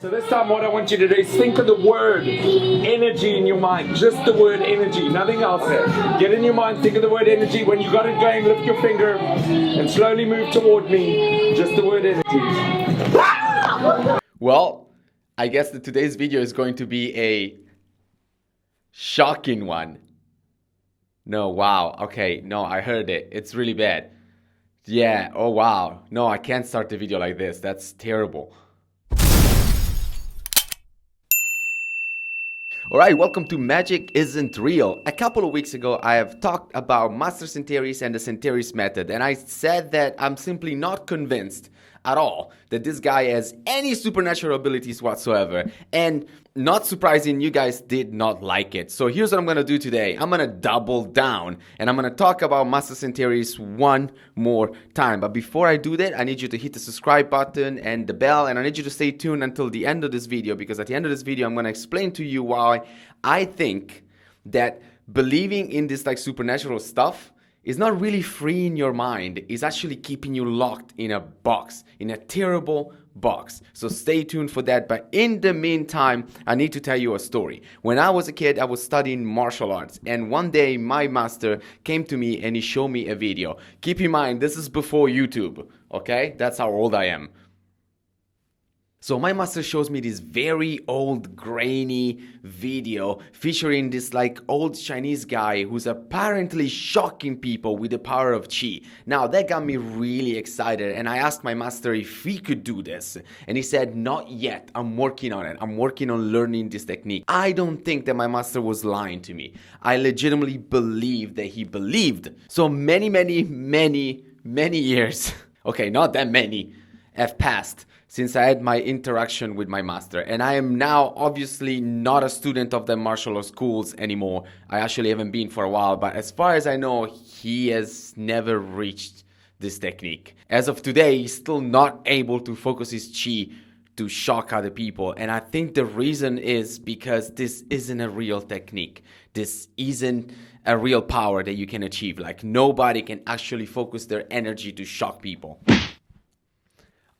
So this time what I want you to do is think of the word energy in your mind. Just the word energy, nothing else there. Get in your mind, think of the word energy. When you got it going, lift your finger and slowly move toward me. Just the word energy. Well, I guess that today's video is going to be a shocking one. No, wow. Okay, no, I heard it. It's really bad. Yeah, oh wow. No, I can't start the video like this. That's terrible. Alright, welcome to Magic Isn't Real. A couple of weeks ago, I have talked about Master Senteris and the Senteris method, and I said that I'm simply not convinced at all that this guy has any supernatural abilities whatsoever. And not surprising, you guys did not like it. So here's what I'm gonna do today. I'm gonna double down and I'm gonna talk about Master Senteris one more time. But before I do that, I need you to hit the subscribe button and the bell, and I need you to stay tuned until the end of this video, because at the end of this video, I'm gonna explain to you why I think that believing in this like supernatural stuff is not really freeing your mind. It's actually keeping you locked in a box, in a terrible box. So stay tuned for that. But in the meantime, I need to tell you a story. When I was a kid, I was studying martial arts, and one day my master came to me and he showed me a video. Keep in mind, this is before YouTube, okay? That's how old I am. So my master shows me this very old grainy video featuring this like old Chinese guy who's apparently shocking people with the power of Qi. Now that got me really excited, and I asked my master if he could do this, and he said, not yet, I'm working on it. I'm working on learning this technique. I don't think that my master was lying to me. I legitimately believe that he believed. So many years, okay, not that many, have passed since I had my interaction with my master. And I am now obviously not a student of the martial arts schools anymore. I actually haven't been for a while, but as far as I know, he has never reached this technique. As of today, he's still not able to focus his Qi to shock other people. And I think the reason is because this isn't a real technique. This isn't a real power that you can achieve. Like, nobody can actually focus their energy to shock people.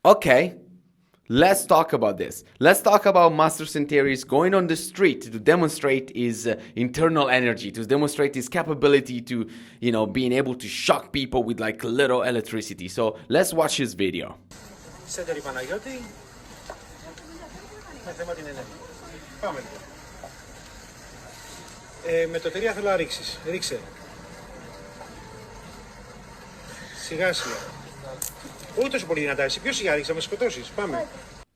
Okay. Let's talk about this. Let's talk about Master Senteris going on the street to demonstrate his internal energy, to demonstrate his capability to, being able to shock people with like little electricity. So let's watch his video. Senteris Παναγιώτη. Με θέμα την ενέργεια. Πάμε. Με το εταιρεία θέλω να ρίξεις. Ρίξε. Σιγά σιγά. Ούτως πολύ δυνατά. Εσύ πιο σιγά ρίξε, θα με σκοτώσεις. Πάμε.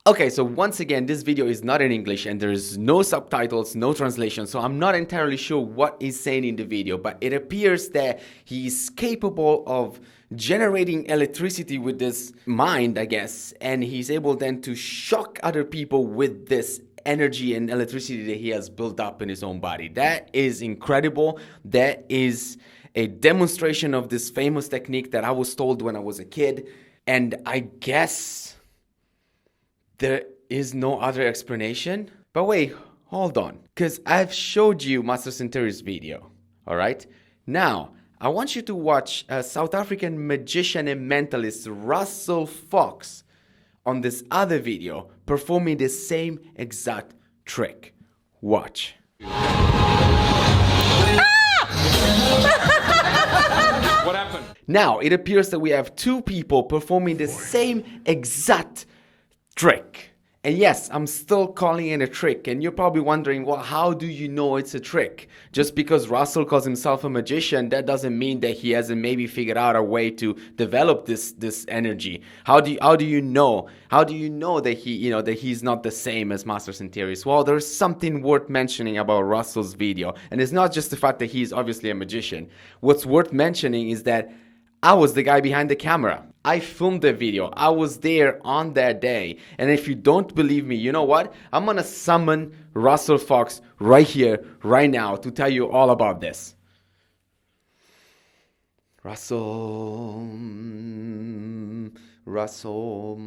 Okay, so once again, this video is not in English and there's no subtitles, no translation, so I'm not entirely sure what he's saying in the video, but it appears that he's capable of generating electricity with this mind, I guess, and he's able then to shock other people with this energy and electricity that he has built up in his own body. That is incredible. That is a demonstration of this famous technique that I was told when I was a kid, and I guess there is no other explanation. But wait, hold on, because I've showed you Master Senteris' video, alright? Now, I want you to watch a South African magician and mentalist, Russel Fox, on this other video, performing the same exact trick. Watch. What happened? Now, it appears that we have two people performing the same exact trick. And yes, I'm still calling it a trick, and you're probably wondering, well, how do you know it's a trick? Just because Russell calls himself a magician, that doesn't mean that he hasn't maybe figured out a way to develop this energy. How do you know? How do you know that that he's not the same as Master Senteris? Well, there's something worth mentioning about Russell's video, and it's not just the fact that he's obviously a magician. What's worth mentioning is that I was the guy behind the camera. I filmed the video. I was there on that day. And if you don't believe me, you know what? I'm gonna summon Russel Fox right here, right now, to tell you all about this. Russell. Russell.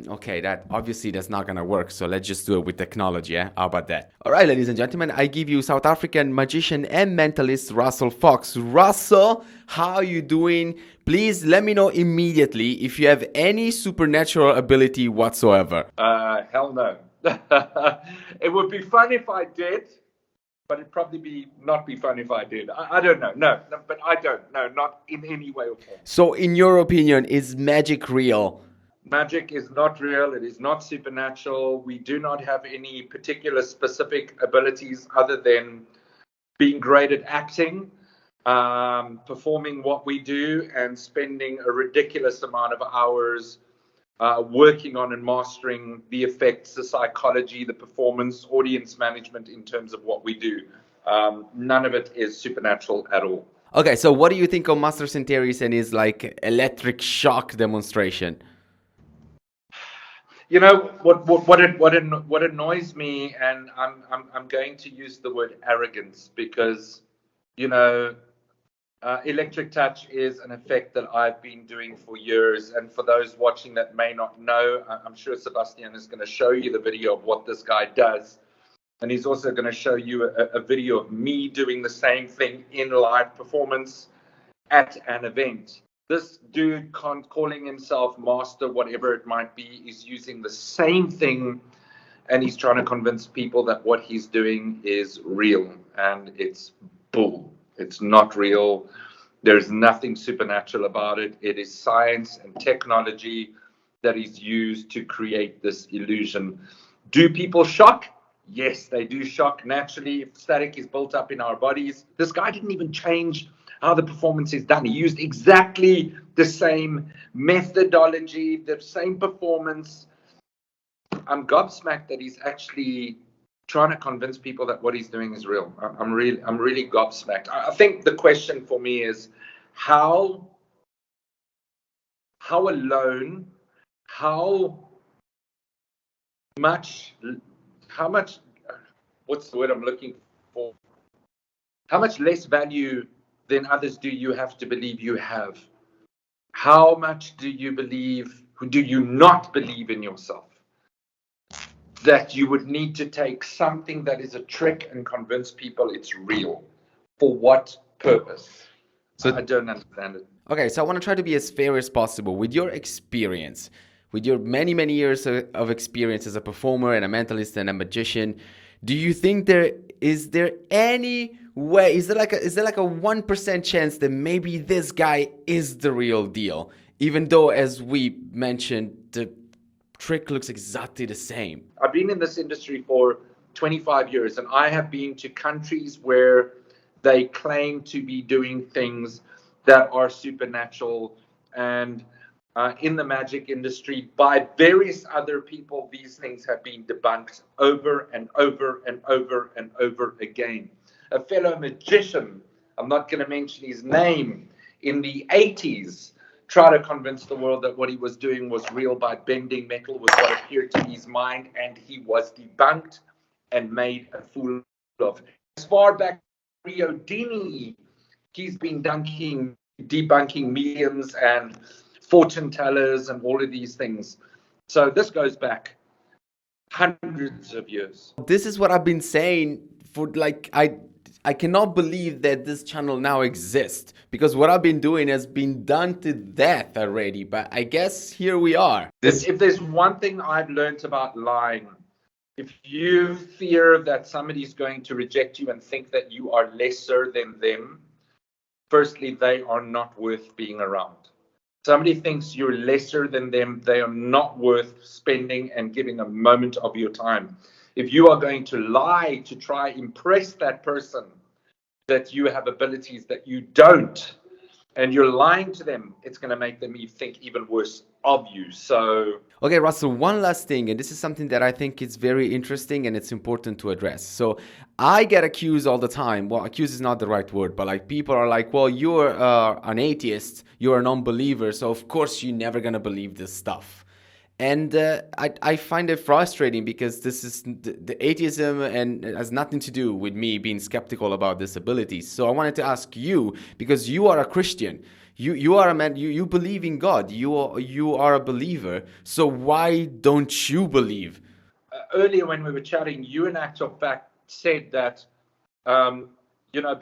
Okay, that's not gonna work. So let's just do it with technology. Yeah, how about that? All right, ladies and gentlemen, I give you South African magician and mentalist Russel Fox. Russell, how are you doing? Please let me know immediately if you have any supernatural ability whatsoever. Hell no. It would be fun if I did, but it'd probably not be fun if I did. I don't know. No, but I don't. No, not in any way or form. So, in your opinion, is magic real? Magic is not real. It is not supernatural. We do not have any particular specific abilities other than being great at acting, performing what we do, and spending a ridiculous amount of hours working on and mastering the effects, the psychology, the performance, audience management in terms of what we do. None of it is supernatural at all. Okay, so what do you think of Master Senteris and his like electric shock demonstration? You know what annoys me, and I'm going to use the word arrogance because electric touch is an effect that I've been doing for years. And for those watching that may not know, I'm sure Sebastian is going to show you the video of what this guy does. And he's also going to show you a video of me doing the same thing in live performance at an event. This dude, calling himself master, whatever it might be, is using the same thing. And he's trying to convince people that what he's doing is real. And it's bull. It's not real. There's nothing supernatural about it. It is science and technology that is used to create this illusion. Do people shock? Yes, they do shock naturally. If static is built up in our bodies. This guy didn't even change how the performance is done. He used exactly the same methodology, the same performance. I'm gobsmacked that he's actually trying to convince people that what he's doing is real. I'm really gobsmacked. I think the question for me is how alone, how much, what's the word I'm looking for? How much less value than others do you have to believe you have? How much do you not believe in yourself? That you would need to take something that is a trick and convince people it's real. For what purpose? So I don't understand it. Okay, so I want to try to be as fair as possible. With your experience, with your many, many years of experience as a performer and a mentalist and a magician, do you think is there any way, is there like a 1% chance that maybe this guy is the real deal? Even though, as we mentioned, the trick looks exactly the same. I've been in this industry for 25 years, and I have been to countries where they claim to be doing things that are supernatural. And in the magic industry, by various other people, these things have been debunked over and over and over and over again. A fellow magician, I'm not going to mention his name, in the 80s, try to convince the world that what he was doing was real by bending metal with what appeared to be his mind, and he was debunked and made a fool of. As far back as Rio Dini, he's been debunking mediums and fortune tellers and all of these things. So this goes back hundreds of years. This is what I've been saying for I cannot believe that this channel now exists, because what I've been doing has been done to death already, but I guess here we are. If there's one thing I've learned about lying, if you fear that somebody's going to reject you and think that you are lesser than them, firstly, they are not worth being around. Somebody thinks you're lesser than them, they are not worth spending and giving a moment of your time. If you are going to lie to try impress that person that you have abilities that you don't, and you're lying to them, it's going to make them think even worse of you. So okay, Russell, one last thing, and this is something that I think is very interesting and it's important to address. So I get accused all the time. Well, accused is not the right word, but like people are like, well, you're an atheist, you're a non-believer, so of course you're never going to believe this stuff. And I find it frustrating because this is the atheism and it has nothing to do with me being skeptical about disabilities. So I wanted to ask you, because you are a Christian, you are a man, you believe in God, you are a believer. So why don't you believe? Earlier when we were chatting, you in actual fact said that,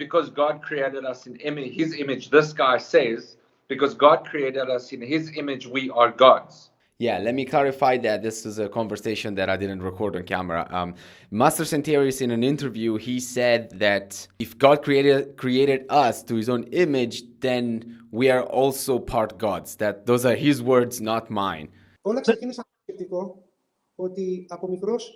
because God created us in his image, this guy says, because God created us in his image, we are gods. Yeah, let me clarify that this is a conversation that I didn't record on camera. Master Senteris, in an interview, he said that if God created us to his own image, then we are also part gods. That those are his words, not mine. Όλα ξεκίνησαν με το σκεπτικό ότι από μικρός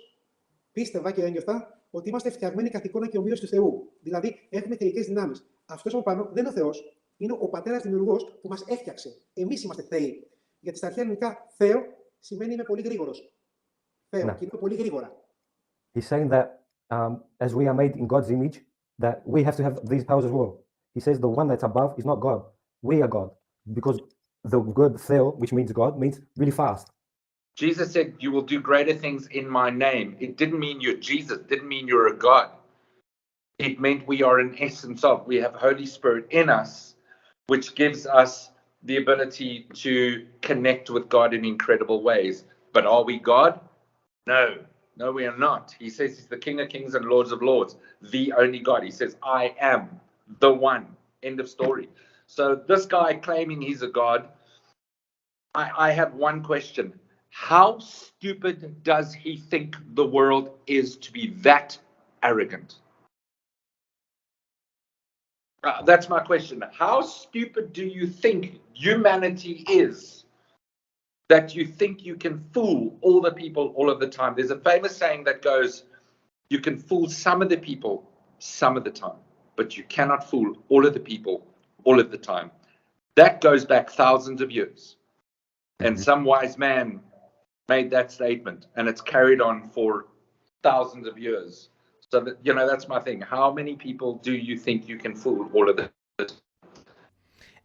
πίστευα και ένιωθα ότι είμαστε φτιαγμένοι καθ' εικόνα και ομοίωση του Θεού. Δηλαδή, έχουμε θεϊκές δυνάμεις. Αυτός από πάνω δεν είναι ο Θεός, είναι ο πατέρας δημιουργός που μας έφτιαξε. Εμείς είμαστε θεοί. Γιατί στα αρχαία ελληνικά, Θεό σημαίνει είμαι πολύ γρήγορος. Θεό, και είμαι πολύ γρήγορα. He's saying that as we are made in God's image, that we have to have these powers as well. He says the one that's above is not God. We are God. Because the word Theo, which means God, means really fast. Jesus said, you will do greater things in my name. It didn't mean you're Jesus, didn't mean you're a God. It meant we are an essence of, we have Holy Spirit in us, which gives us the ability to connect with God in incredible ways. But are we God? No, we are not. He says he's the King of Kings and Lords of Lords, the only God. He says, I am the one. End of story. So this guy claiming he's a God, I have one question. How stupid does he think the world is to be that arrogant? That's my question. How stupid do you think humanity is that you think you can fool all the people all of the time? There's a famous saying that goes, you can fool some of the people some of the time, but you cannot fool all of the people all of the time. That goes back thousands of years. And some wise man made that statement, and it's carried on for thousands of years. So that, that's my thing. How many people do you think you can fool all of them?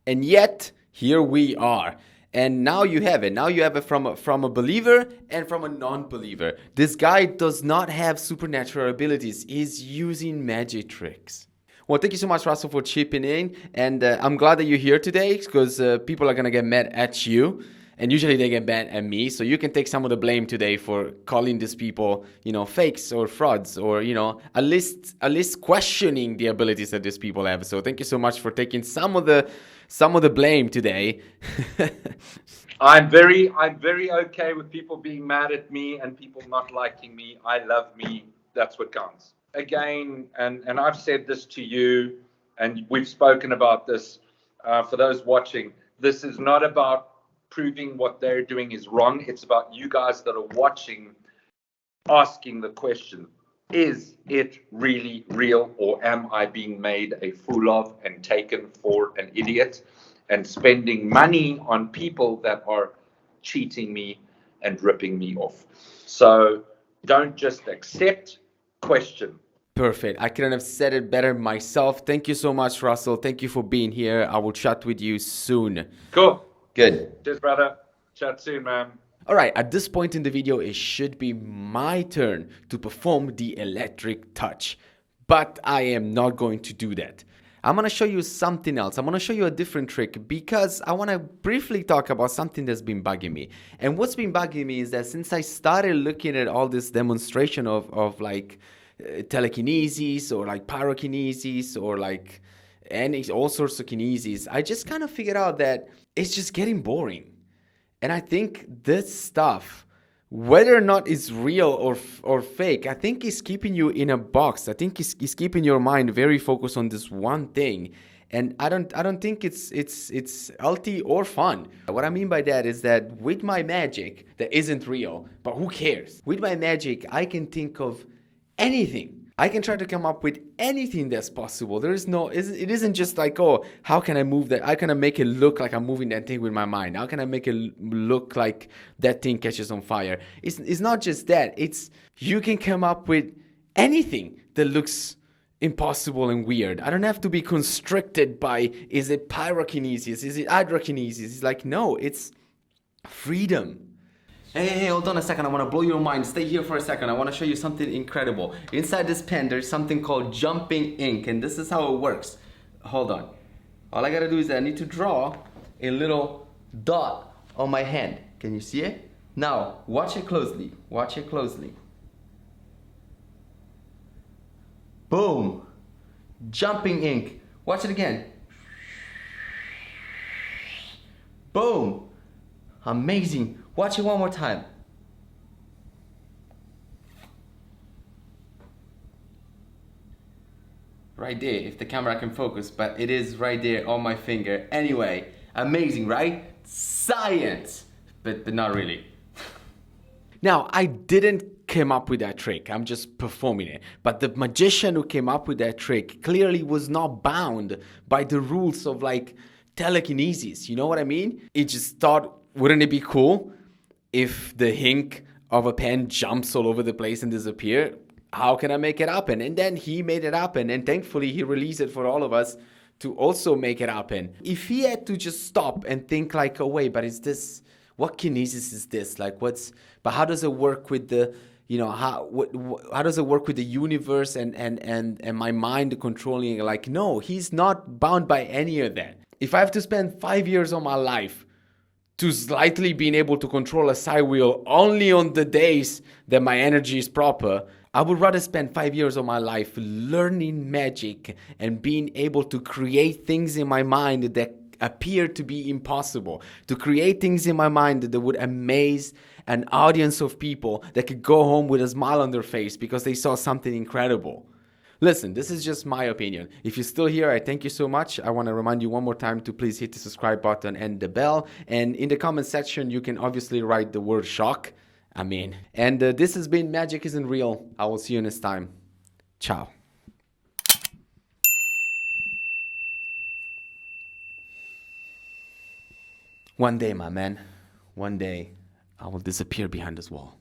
And yet, here we are. And now you have it. Now you have it from a believer and from a non-believer. This guy does not have supernatural abilities. He's using magic tricks. Well, thank you so much, Russell, for chipping in. And I'm glad that you're here today because people are going to get mad at you. And usually they get mad at me. So you can take some of the blame today for calling these people, fakes or frauds or, at least questioning the abilities that these people have. So thank you so much for taking some of the blame today. I'm very okay with people being mad at me and people not liking me. I love me. That's what counts. Again, and I've said this to you, and we've spoken about this for those watching. This is not about proving what they're doing is wrong. It's about you guys that are watching asking the question, is it really real, or am I being made a fool of and taken for an idiot and spending money on people that are cheating me and ripping me off? So don't just accept, question. Perfect. I couldn't have said it better myself. Thank you so much, Russell. Thank you for being here. I will chat with you soon. Cool. Good. Cheers, brother. Chat soon, man. All right, at this point in the video, it should be my turn to perform the electric touch, but I am not going to do that. I'm going to show you something else. I'm going to show you a different trick because I want to briefly talk about something that's been bugging me. And what's been bugging me is that since I started looking at all this demonstration of like telekinesis or like pyrokinesis or like all sorts of kinesis, I just kind of figured out that it's just getting boring. And I think this stuff, whether or not it's real or fake, I think it's keeping you in a box. I think it's keeping your mind very focused on this one thing. And I don't think it's healthy or fun. What I mean by that is that with my magic that isn't real, but who cares? With my magic, I can think of anything. I can try to come up with anything that's possible. It isn't just like, oh, how can I move that? How can I make it look like I'm moving that thing with my mind? How can I make it look like that thing catches on fire? It's not just that. It's you can come up with anything that looks impossible and weird. I don't have to be constricted by, is it pyrokinesis? Is it hydrokinesis? It's like, no, it's freedom. Hey, hold on a second. I want to blow your mind. Stay here for a second. I want to show you something incredible. Inside this pen, there's something called jumping ink, and this is how it works. Hold on. All I gotta do is I need to draw a little dot on my hand. Can you see it? Now, watch it closely. Watch it closely. Boom. Jumping ink. Watch it again. Boom. Amazing. Watch it one more time. Right there, if the camera can focus, but it is right there on my finger. Anyway, amazing, right? Science! But not really. Now, I didn't come up with that trick. I'm just performing it. But the magician who came up with that trick clearly was not bound by the rules of like telekinesis. You know what I mean? He just thought, wouldn't it be cool if the ink of a pen jumps all over the place and disappear? How can I make it happen? And then he made it happen, and thankfully he released it for all of us to also make it happen. If he had to just stop and think like, oh wait, but is this, what kinesis is this? Like but how does it work with the, you know, how does it work with the universe and my mind controlling it? Like, no, he's not bound by any of that. If I have to spend 5 years of my life to slightly being able to control a side wheel only on the days that my energy is proper, I would rather spend 5 years of my life learning magic and being able to create things in my mind that appear to be impossible, to create things in my mind that would amaze an audience of people that could go home with a smile on their face because they saw something incredible. Listen, this is just my opinion. If you're still here, I thank you so much. I want to remind you one more time to please hit the subscribe button and the bell. And in the comment section, you can obviously write the word shock. And this has been Magic Isn't Real. I will see you next time. Ciao. One day, my man, one day, I will disappear behind this wall.